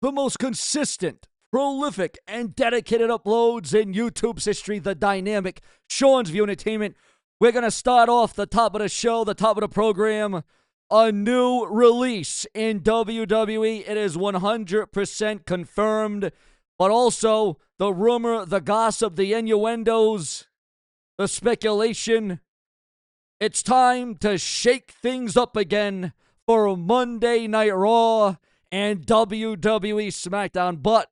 the most consistent, prolific, and dedicated uploads in YouTube's history, the dynamic Sean's View Entertainment. We're going to start off the top of the show, the top of the program, a new release in WWE. It is 100% confirmed, but also the rumor, the gossip, the innuendos, the speculation. It's time to shake things up again for Monday Night Raw and WWE SmackDown. But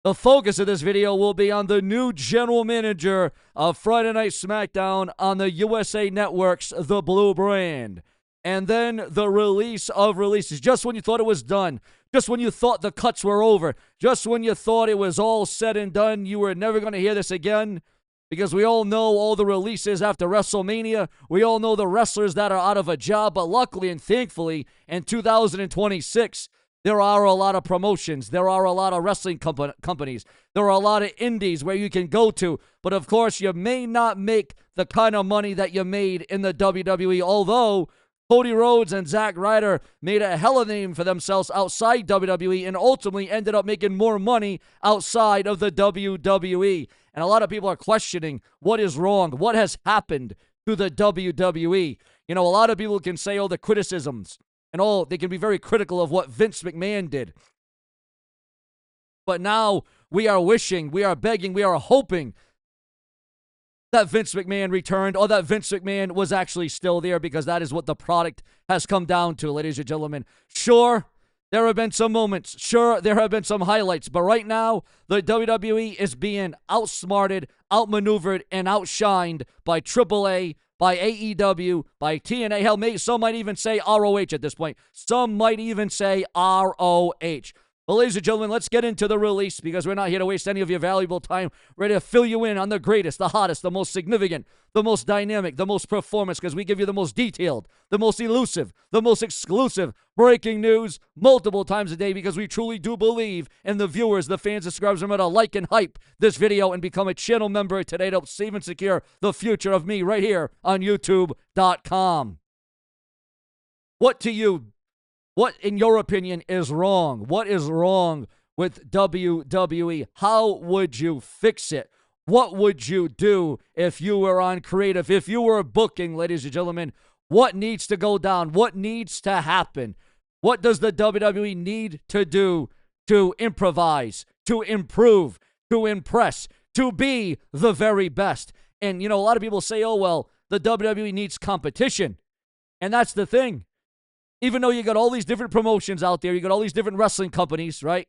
the focus of this video will be on the new general manager of Friday Night SmackDown on the USA Network's The Blue brand. And then the release of releases. Just when you thought it was done, just when you thought the cuts were over, just when you thought it was all said and done, you were never going to hear this again. Because we all know all the releases after WrestleMania. We all know the wrestlers that are out of a job. But luckily and thankfully, in 2026, there are a lot of promotions. There are a lot of wrestling companies. There are a lot of indies where you can go to. But of course, you may not make the kind of money that you made in the WWE. Although Cody Rhodes and Zack Ryder made a hell of a name for themselves outside WWE and ultimately ended up making more money outside of the WWE. And a lot of people are questioning what is wrong, what has happened to the WWE. You know, a lot of people can say all the criticisms and all, they can be very critical of what Vince McMahon did. But now we are wishing, we are begging, we are hoping that Vince McMahon returned or that Vince McMahon was actually still there, because that is what the product has come down to, ladies and gentlemen. Sure, there have been some moments. Sure, there have been some highlights. But right now, the WWE is being outsmarted, outmaneuvered, and outshined by AAA, by AEW, by TNA. Hell, some might even say ROH at this point. Some might even say ROH. Well, ladies and gentlemen, let's get into the release, because we're not here to waste any of your valuable time. We're ready to fill you in on the greatest, the hottest, the most significant, the most dynamic, the most performance, because we give you the most detailed, the most elusive, the most exclusive breaking news multiple times a day, because we truly do believe in the viewers, the fans, the subscribers. Remember to like and hype this video and become a channel member today to help save and secure the future of me right here on YouTube.com. What, in your opinion, is wrong? What is wrong with WWE? How would you fix it? What would you do if you were on creative? If you were booking, ladies and gentlemen, what needs to go down? What needs to happen? What does the WWE need to do to improvise, to improve, to impress, to be the very best? And, you know, a lot of people say, oh, well, the WWE needs competition. And that's the thing. Even though you got all these different promotions out there, you got all these different wrestling companies, right?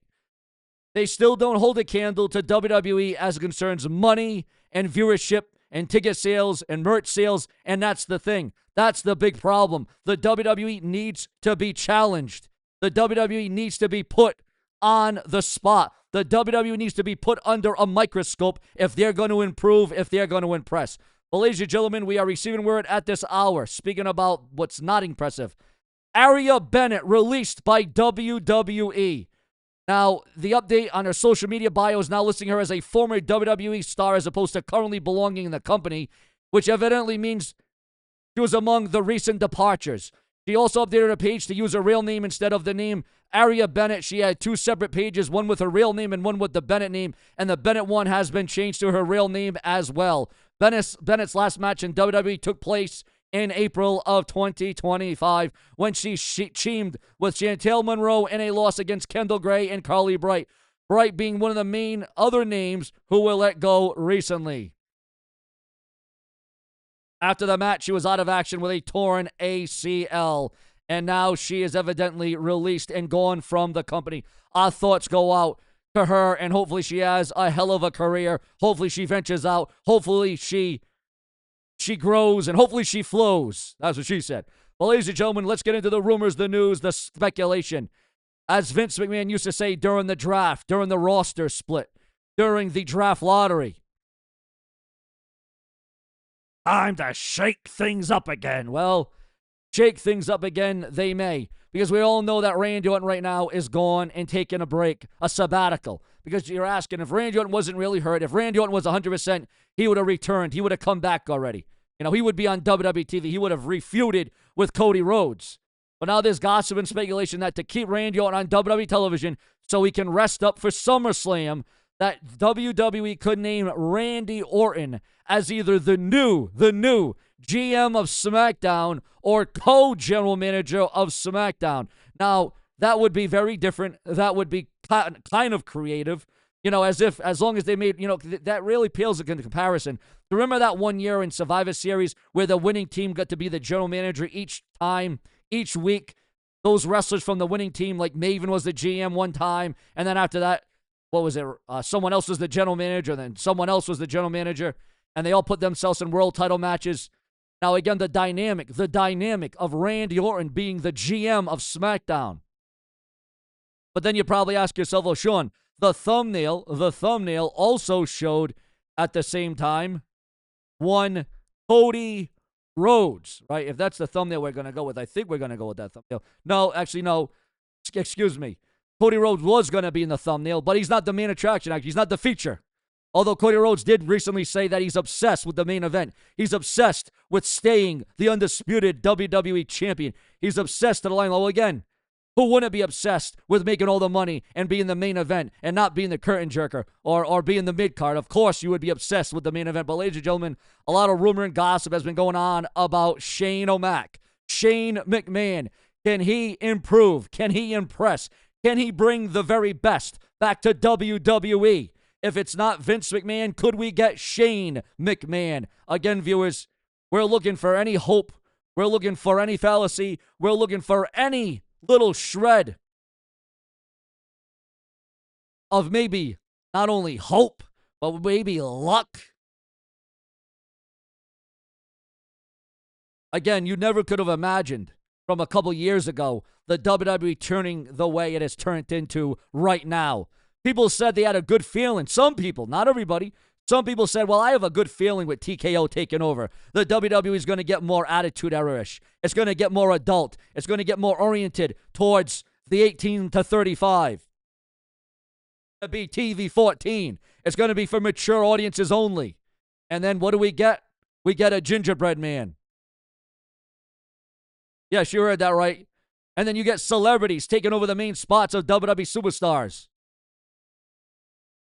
They still don't hold a candle to WWE as it concerns money and viewership and ticket sales and merch sales, and that's the thing. That's the big problem. The WWE needs to be challenged. The WWE needs to be put on the spot. The WWE needs to be put under a microscope if they're going to improve, if they're going to impress. Well, ladies and gentlemen, we are receiving word at this hour. Speaking about what's not impressive, Aria Bennett released by WWE. Now, the update on her social media bio is now listing her as a former WWE star as opposed to currently belonging in the company, which evidently means she was among the recent departures. She also updated her page to use her real name instead of the name Aria Bennett. She had two separate pages, one with her real name and one with the Bennett name, and the Bennett one has been changed to her real name as well. Bennett's last match in WWE took place in April of 2025 when she teamed with Chantel Monroe in a loss against Kendall Gray and Carly Bright. Bright being one of the main other names who were let go recently. After the match, she was out of action with a torn ACL, and now she is evidently released and gone from the company. Our thoughts go out to her, and hopefully she has a hell of a career. Hopefully she ventures out. Hopefully she grows, and hopefully she flows. That's what she said. Well, ladies and gentlemen, let's get into the rumors, the news, the speculation. As Vince McMahon used to say during the draft, during the roster split, during the draft lottery, time to shake things up again. Well, shake things up again they may, because we all know that Randy Orton right now is gone and taking a break, a sabbatical. Because you're asking, if Randy Orton wasn't really hurt, if Randy Orton was 100%, he would have returned. He would have come back already. You know, he would be on WWE TV. He would have refeuded with Cody Rhodes. But now there's gossip and speculation that to keep Randy Orton on WWE television so he can rest up for SummerSlam, that WWE could name Randy Orton as either the new GM of SmackDown or co-general manager of SmackDown. Now, that would be very different. That would be kind of creative. As long as they made, that really pales in comparison. Remember that one year in Survivor Series where the winning team got to be the general manager each time, each week? Those wrestlers from the winning team, like Maven was the GM one time, and then after that, what was it? Someone else was the general manager, then someone else was the general manager, and they all put themselves in world title matches. Now, again, the dynamic of Randy Orton being the GM of SmackDown. But then you probably ask yourself, well, Sean, the thumbnail also showed at the same time one Cody Rhodes, right? If that's the thumbnail we're going to go with, I think we're going to go with that thumbnail. No, actually, no. Excuse me. Cody Rhodes was going to be in the thumbnail, but he's not the main attraction. Actually, he's not the feature. Although Cody Rhodes did recently say that he's obsessed with the main event. He's obsessed with staying the undisputed WWE champion. He's obsessed to the line. Well, again, who wouldn't be obsessed with making all the money and being the main event and not being the curtain jerker or being the mid-card? Of course, you would be obsessed with the main event. But ladies and gentlemen, a lot of rumor and gossip has been going on about Shane O'Mac. Shane McMahon. Can he improve? Can he impress? Can he bring the very best back to WWE? If it's not Vince McMahon, could we get Shane McMahon? Again, viewers, we're looking for any hope. We're looking for any fallacy. We're looking for any little shred of maybe not only hope, but maybe luck. Again, you never could have imagined from a couple years ago the WWE turning the way it has turned into right now. People said they had a good feeling. Some people, not everybody. Some people said, well, I have a good feeling with TKO taking over. The WWE is going to get more attitude era-ish. It's going to get more adult. It's going to get more oriented towards the 18 to 35. It's going to be TV 14. It's going to be for mature audiences only. And then what do we get? We get a gingerbread man. Yes, you heard that right. And then you get celebrities taking over the main spots of WWE superstars.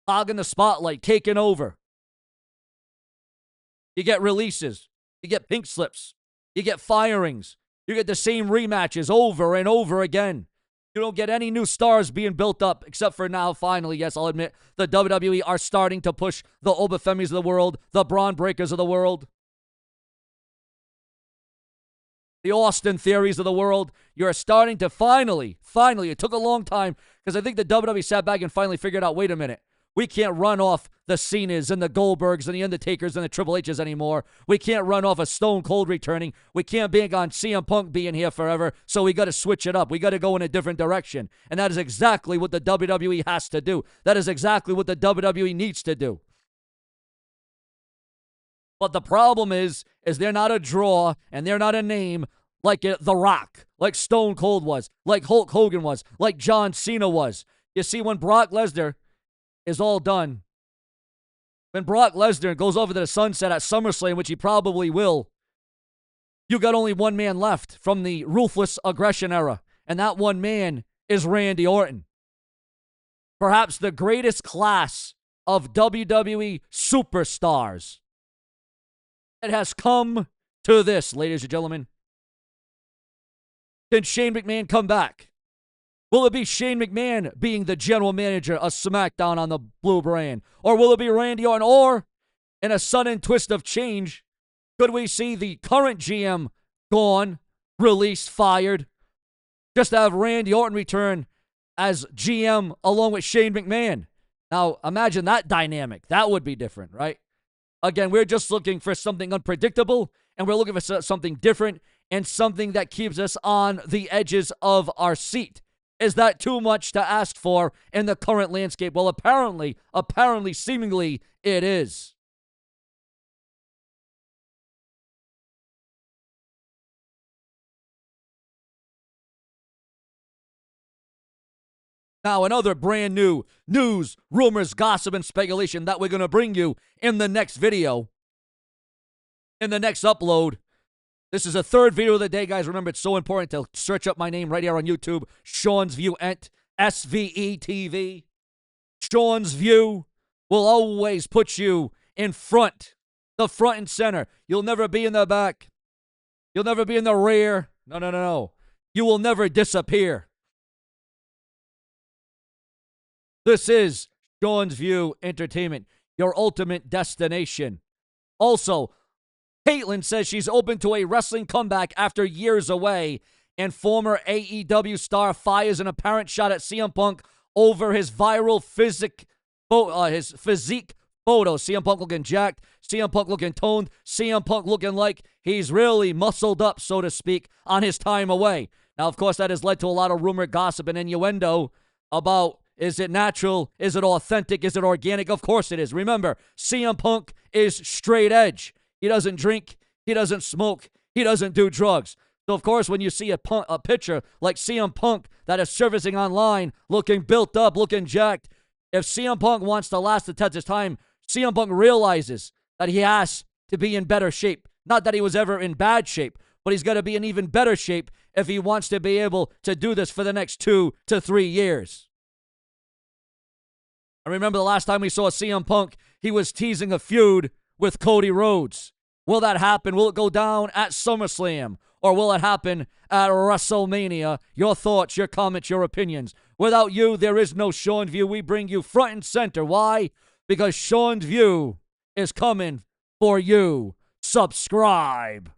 Hogging the spotlight, taking over. You get releases. You get pink slips. You get firings. You get the same rematches over and over again. You don't get any new stars being built up, except for now, finally, yes, I'll admit, the WWE are starting to push the Obafemis of the world, the Braun Breakers of the world, the Austin Theories of the world. You're starting to finally, it took a long time, because I think the WWE sat back and finally figured out, wait a minute, we can't run off the Cenas and the Goldbergs and the Undertakers and the Triple H's anymore. We can't run off a Stone Cold returning. We can't bank on CM Punk being here forever, so we got to switch it up. We got to go in a different direction. And that is exactly what the WWE has to do. That is exactly what the WWE needs to do. But the problem is they're not a draw and they're not a name like The Rock, like Stone Cold was, like Hulk Hogan was, like John Cena was. You see, when Brock Lesnar is all done, when Brock Lesnar goes over to the sunset at SummerSlam, which he probably will, you got only one man left from the ruthless aggression era, and that one man is Randy Orton. Perhaps the greatest class of WWE superstars. It has come to this, ladies and gentlemen. Can Shane McMahon come back? Will it be Shane McMahon being the general manager of SmackDown on the Blue brand? Or will it be Randy Orton? Or, in a sudden twist of change, could we see the current GM gone, released, fired, just to have Randy Orton return as GM along with Shane McMahon? Now, imagine that dynamic. That would be different, right? Again, we're just looking for something unpredictable, and we're looking for something different and something that keeps us on the edges of our seat. Is that too much to ask for in the current landscape? Well, apparently, seemingly, it is. Now, another brand new news, rumors, gossip, and speculation that we're going to bring you in the next video, in the next upload. This is a third video of the day, guys. Remember, it's so important to search up my name right here on YouTube, SeanzViewEnt. SVE TV. Sean's View will always put you in front, the front and center. You'll never be in the back. You'll never be in the rear. No, no, no, no. You will never disappear. This is Sean's View Entertainment, your ultimate destination. Also, Caitlyn says she's open to a wrestling comeback after years away, and former AEW star fires an apparent shot at CM Punk over his viral physique photo. CM Punk looking jacked, CM Punk looking toned, CM Punk looking like he's really muscled up, so to speak, on his time away. Now, of course, that has led to a lot of rumor, gossip, and innuendo about, is it natural? Is it authentic? Is it organic? Of course it is. Remember, CM Punk is straight edge. He doesn't drink. He doesn't smoke. He doesn't do drugs. So, of course, when you see a picture like CM Punk that is surfacing online, looking built up, looking jacked, if CM Punk wants to last the test of time, CM Punk realizes that he has to be in better shape. Not that he was ever in bad shape, but he's got to be in even better shape if he wants to be able to do this for the next 2 to 3 years. I remember the last time we saw CM Punk, he was teasing a feud with Cody Rhodes. Will that happen? Will it go down at SummerSlam? Or will it happen at WrestleMania? Your thoughts, your comments, your opinions. Without you, there is no Sean View. We bring you front and center. Why? Because Sean's View is coming for you. Subscribe.